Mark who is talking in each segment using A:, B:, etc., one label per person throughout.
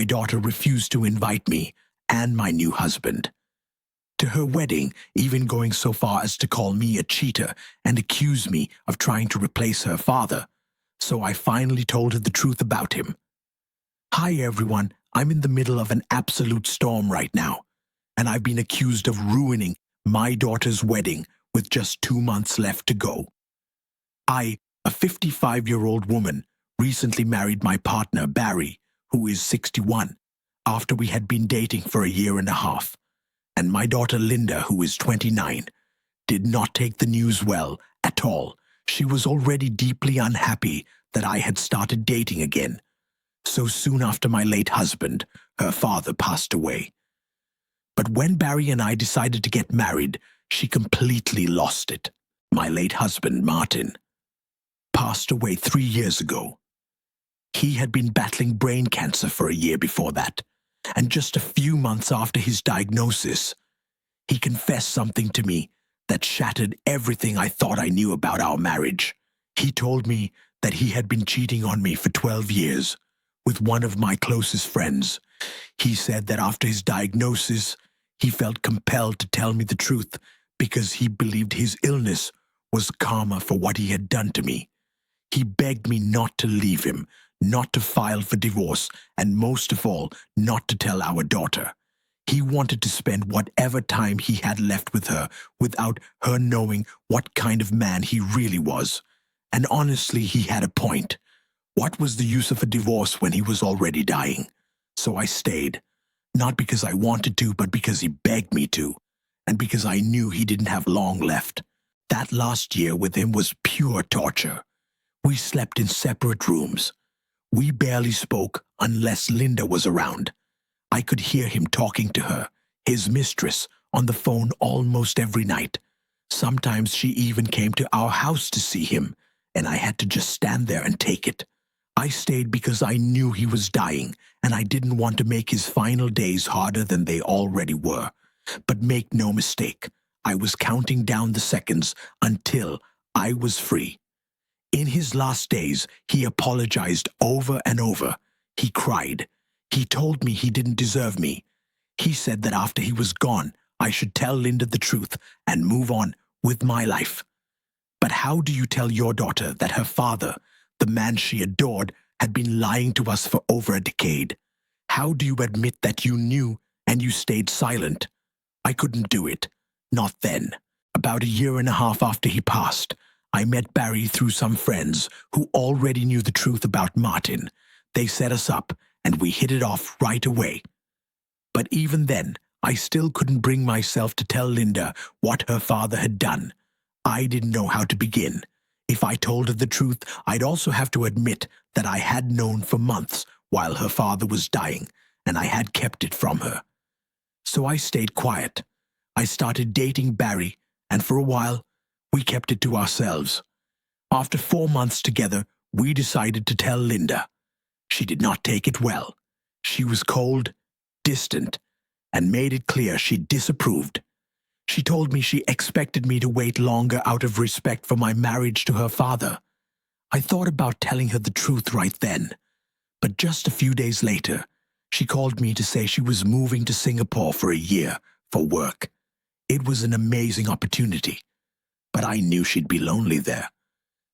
A: my daughter refused to invite me and my new husband to her wedding, even going so far as to call me a cheater and accuse me of trying to replace her father. So I finally told her the truth about him. Hi everyone, I'm in the middle of an absolute storm right now, and I've been accused of ruining my daughter's wedding with just 2 months left to go. I, a 55-year-old woman, recently married my partner Barry, who is 61, after we had been dating for a year and a half. And my daughter Linda, who is 29, did not take the news well at all. She was already deeply unhappy that I had started dating again. So soon after my late husband, her father passed away. But when Barry and I decided to get married, she completely lost it. My late husband, Martin, passed away 3 years ago. He had been battling brain cancer for a year before that, and just a few months after his diagnosis, he confessed something to me that shattered everything I thought I knew about our marriage. He told me that he had been cheating on me for 12 years with one of my closest friends. He said that after his diagnosis, he felt compelled to tell me the truth because he believed his illness was karma for what he had done to me. He begged me not to leave him, not to file for divorce, and most of all, not to tell our daughter. He wanted to spend whatever time he had left with her without her knowing what kind of man he really was. And honestly, he had a point. What was the use of a divorce when he was already dying? So I stayed, not because I wanted to, but because he begged me to, and because I knew he didn't have long left. That last year with him was pure torture. We slept in separate rooms. We barely spoke unless Linda was around. I could hear him talking to her, his mistress, on the phone almost every night. Sometimes she even came to our house to see him, and I had to just stand there and take it. I stayed because I knew he was dying, and I didn't want to make his final days harder than they already were. But make no mistake, I was counting down the seconds until I was free. In his last days, he apologized over and over. He cried. He told me he didn't deserve me. He said that after he was gone, I should tell Linda the truth and move on with my life. But how do you tell your daughter that her father, the man she adored, had been lying to us for over a decade? How do you admit that you knew and you stayed silent? I couldn't do it. Not then. About a year and a half after he passed, I met Barry through some friends who already knew the truth about Martin. They set us up, and we hit it off right away. But even then, I still couldn't bring myself to tell Linda what her father had done. I didn't know how to begin. If I told her the truth, I'd also have to admit that I had known for months while her father was dying, and I had kept it from her. So I stayed quiet. I started dating Barry, and for a while, we kept it to ourselves. After 4 months together, we decided to tell Linda. She did not take it well. She was cold, distant, and made it clear she disapproved. She told me she expected me to wait longer out of respect for my marriage to her father. I thought about telling her the truth right then, but just a few days later, she called me to say she was moving to Singapore for a year for work. It was an amazing opportunity, but I knew she'd be lonely there,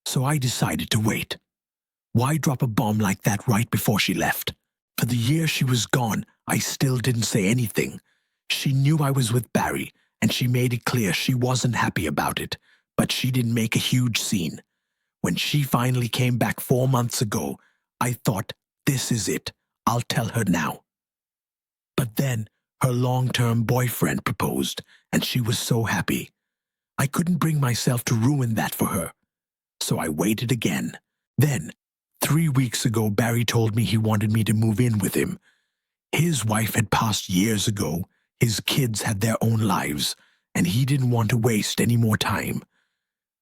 A: so I decided to wait. Why drop a bomb like that right before she left? For the year she was gone, I still didn't say anything. She knew I was with Barry, and she made it clear she wasn't happy about it, but she didn't make a huge scene. When she finally came back 4 months ago, I thought, this is it. I'll tell her now. But then her long-term boyfriend proposed, and she was so happy. I couldn't bring myself to ruin that for her. So I waited again. Then, 3 weeks ago, Barry told me he wanted me to move in with him. His wife had passed years ago, his kids had their own lives, and he didn't want to waste any more time.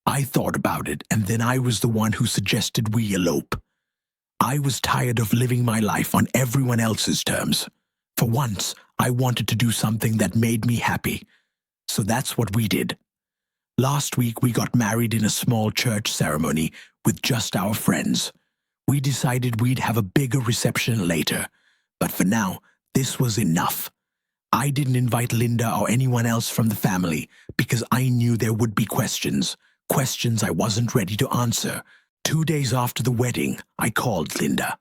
A: I thought about it, and then I was the one who suggested we elope. I was tired of living my life on everyone else's terms. For once, I wanted to do something that made me happy. So that's what we did. Last week, we got married in a small church ceremony with just our friends. We decided we'd have a bigger reception later, But for now, this was enough. I didn't invite Linda or anyone else from the family because I knew there would be questions, questions I wasn't ready to answer. 2 days after the wedding, I called Linda.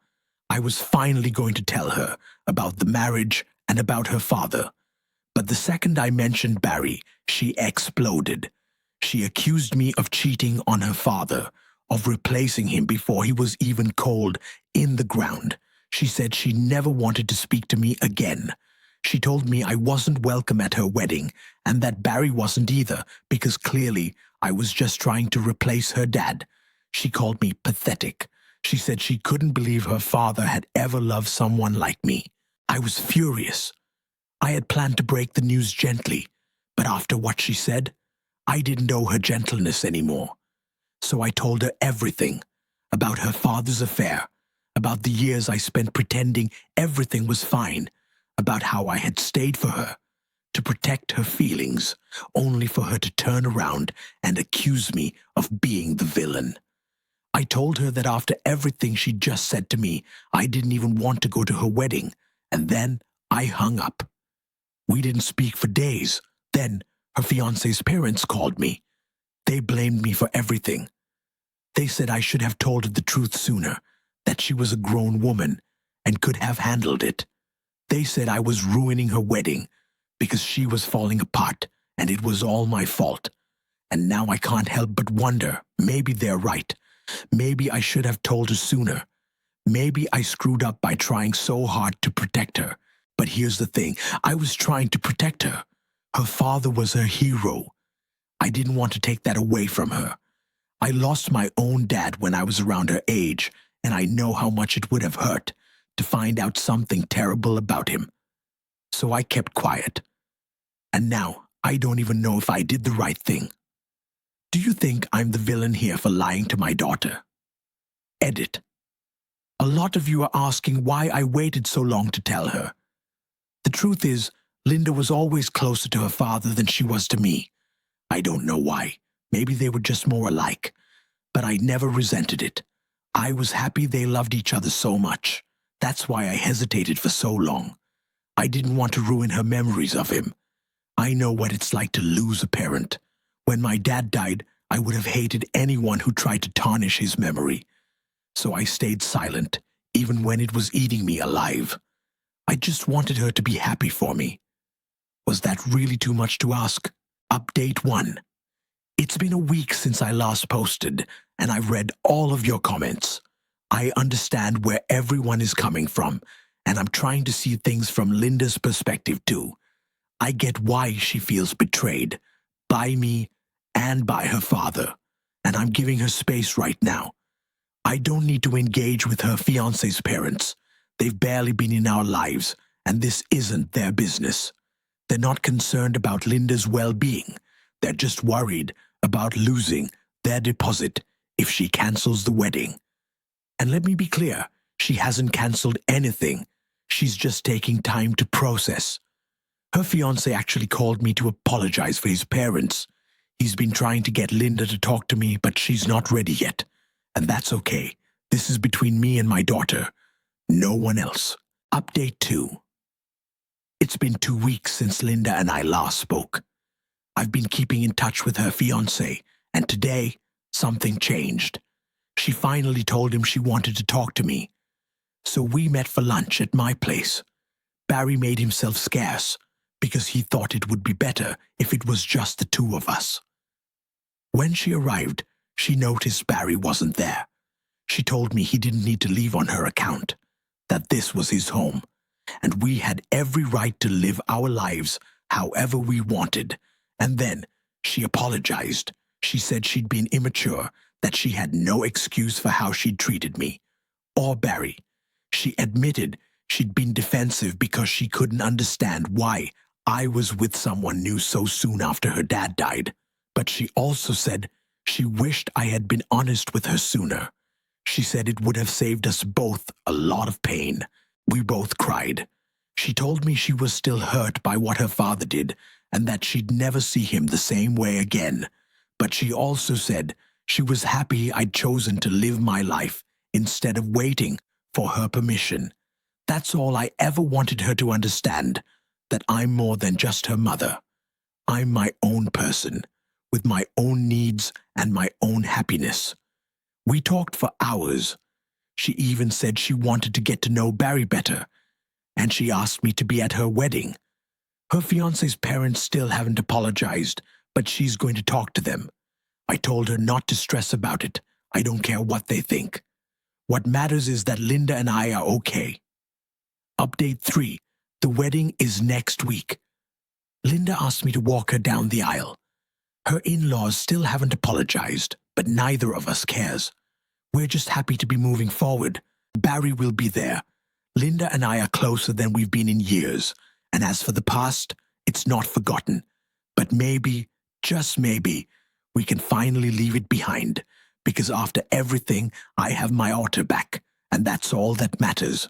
A: I was finally going to tell her about the marriage and about her father. But the second I mentioned Barry, she exploded. She accused me of cheating on her father, of replacing him before he was even cold in the ground. She said she never wanted to speak to me again. She told me I wasn't welcome at her wedding, and that Barry wasn't either, because clearly I was just trying to replace her dad. She called me pathetic. She said she couldn't believe her father had ever loved someone like me. I was furious. I had planned to break the news gently, but after what she said, I didn't owe her gentleness anymore. So I told her everything about her father's affair, about the years I spent pretending everything was fine, about how I had stayed for her, to protect her feelings, only for her to turn around and accuse me of being the villain. I told her that after everything she'd just said to me, I didn't even want to go to her wedding, and then I hung up. We didn't speak for days. Then her fiancé's parents called me. They blamed me for everything. They said I should have told her the truth sooner, that she was a grown woman and could have handled it. They said I was ruining her wedding because she was falling apart and it was all my fault. And now I can't help but wonder, maybe they're right. Maybe I should have told her sooner. Maybe I screwed up by trying so hard to protect her. But here's the thing, I was trying to protect her. Her father was her hero. I didn't want to take that away from her. I lost my own dad when I was around her age, and I know how much it would have hurt to find out something terrible about him. So I kept quiet. And now I don't even know if I did the right thing. Do you think I'm the villain here for lying to my daughter? Edit. A lot of you are asking why I waited so long to tell her. The truth is, Linda was always closer to her father than she was to me. I don't know why. Maybe they were just more alike. But I never resented it. I was happy they loved each other so much. That's why I hesitated for so long. I didn't want to ruin her memories of him. I know what it's like to lose a parent. When my dad died, I would have hated anyone who tried to tarnish his memory. So I stayed silent, even when it was eating me alive. I just wanted her to be happy for me. Was that really too much to ask? Update 1. It's been a week since I last posted, and I've read all of your comments. I understand where everyone is coming from, and I'm trying to see things from Linda's perspective too. I get why she feels betrayed, by me and by her father, and I'm giving her space right now. I don't need to engage with her fiancé's parents. They've barely been in our lives, and this isn't their business. They're not concerned about Linda's well-being. They're just worried about losing their deposit if she cancels the wedding. And let me be clear, she hasn't canceled anything. She's just taking time to process. Her fiancé actually called me to apologize for his parents. He's been trying to get Linda to talk to me, but she's not ready yet. And that's okay. This is between me and my daughter. No one else. Update 2. It's been 2 weeks since Linda and I last spoke. I've been keeping in touch with her fiancé, and today, something changed. She finally told him she wanted to talk to me. So we met for lunch at my place. Barry made himself scarce because he thought it would be better if it was just the two of us. When she arrived, she noticed Barry wasn't there. She told me he didn't need to leave on her account, that this was his home, and we had every right to live our lives however we wanted. And then she apologized. She said she'd been immature, that she had no excuse for how she'd treated me, or Barry. She admitted she'd been defensive because she couldn't understand why I was with someone new so soon after her dad died. But she also said she wished I had been honest with her sooner. She said it would have saved us both a lot of pain. We both cried. She told me she was still hurt by what her father did and that she'd never see him the same way again. But she also said she was happy I'd chosen to live my life instead of waiting for her permission. that's all I ever wanted her to understand, that I'm more than just her mother. I'm my own person, with my own needs and my own happiness. We talked for hours. She even said she wanted to get to know Barry better, and she asked me to be at her wedding. Her fiancé's parents still haven't apologized, but she's going to talk to them. I told her not to stress about it. I don't care what they think. What matters is that Linda and I are okay. Update 3. The wedding is next week. Linda asked me to walk her down the aisle. Her in-laws still haven't apologized, but neither of us cares. We're just happy to be moving forward. Barry will be there. Linda and I are closer than we've been in years. And as for the past, it's not forgotten. But maybe, just maybe, we can finally leave it behind. Because after everything, I have my Otter back. And that's all that matters.